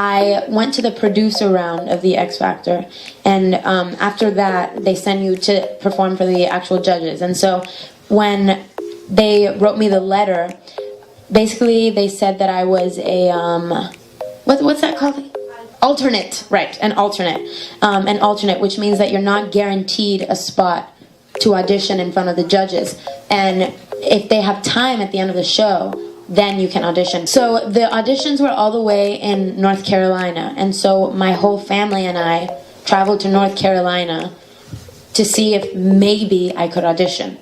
I went to the producer round of the X Factor, and after that, they send you to perform for the actual judges. And so when they wrote me the letter, basically they said that I was a, what's that called? Alternate, right, an alternate, which means that you're not guaranteed a spot to audition in front of the judges. And if they have time at the end of the show, then you can audition. So the auditions were all the way in North Carolina, and so my whole family and I traveled to North Carolina to see if maybe I could audition.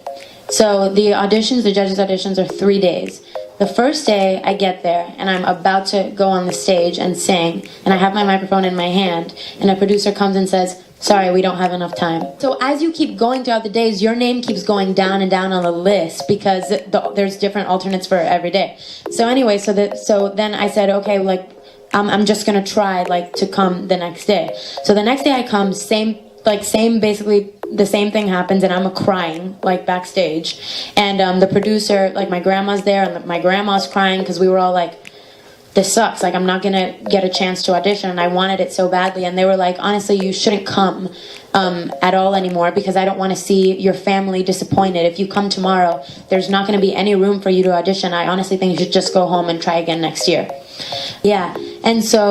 So the judges' auditions are 3 days. The first day I get there and I'm about to go on the stage and sing, and I have my microphone in my hand, and a producer comes and says, "Sorry, we don't have enough time." So as you keep going throughout the days, your name keeps going down and down on the list because there's different alternates for every day. So anyway, so then I said, okay, like I'm just gonna try like to come the next day. So the next day I come, basically the same thing happens, and I'm crying like backstage, and the producer, like my grandma's there, and my grandma's crying because we were all like, this sucks, like I'm not gonna get a chance to audition, and I wanted it so badly. And they were like, honestly, you shouldn't come at all anymore, because I don't want to see your family disappointed. If you come tomorrow, there's not going to be any room for you to audition. I honestly think you should just go home and try again next year. Yeah, and so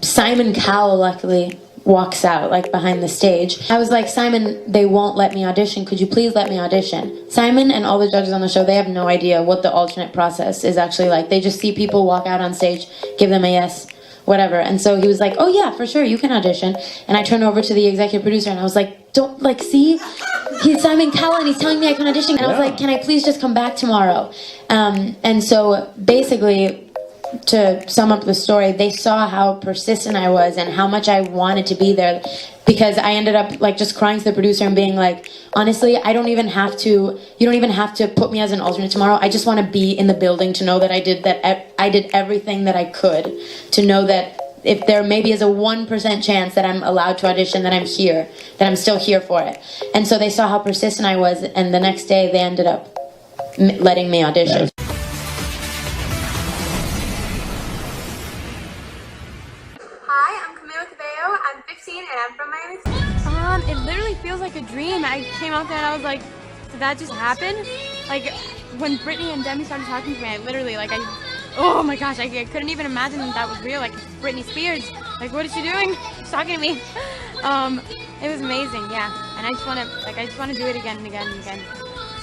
Simon Cowell luckily walks out like behind the stage. I was like, Simon, they won't let me audition. Could you please let me audition? Simon and all the judges on the show, they have no idea what the alternate process is actually like. They just see people walk out on stage, give them a yes, whatever. And so he was like, oh yeah, for sure, you can audition. And I turned over to the executive producer and I was like, don't, like, see? He's Simon Cowell and he's telling me I can audition. And I was like, can I please just come back tomorrow? And so basically, to sum up the story, they saw how persistent I was and how much I wanted to be there, because I ended up like just crying to the producer and being like, honestly, you don't even have to put me as an alternate tomorrow. I just want to be in the building to know that I did everything that I could, to know that if there maybe is a 1% chance that I'm allowed to audition, that I'm here, that I'm still here for it. And so they saw how persistent I was, and the next day they ended up letting me audition. Hi, I'm Camila Cabello. I'm 15 and I'm from Miami. It literally feels like a dream. I came out there and I was like, did that just happen? Like, when Brittany and Demi started talking to me, I literally, like, oh my gosh, I couldn't even imagine that was real. Like, Britney Spears, like, what is she doing? She's talking to me. It was amazing, yeah. And I just want to do it again and again and again.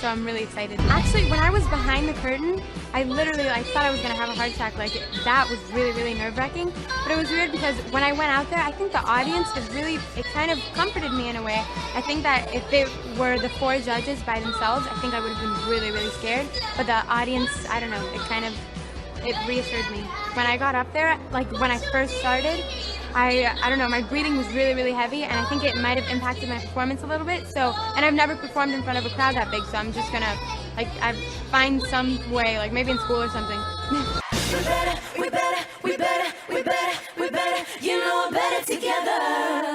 So I'm really excited. Actually, when I was behind the curtain, I thought I was gonna have a heart attack. Like, that was really, really nerve-wracking. But it was weird because when I went out there, I think the audience it kind of comforted me in a way. I think that if they were the 4 judges by themselves, I think I would have been really, really scared. But the audience, I don't know, it reassured me. When I got up there, like when I first started, I don't know, my breathing was really, really heavy, and I think it might have impacted my performance a little bit. So, and I've never performed in front of a crowd that big, so I'm just gonna, like, I find some way, like maybe in school or something. We better, you know we're better together.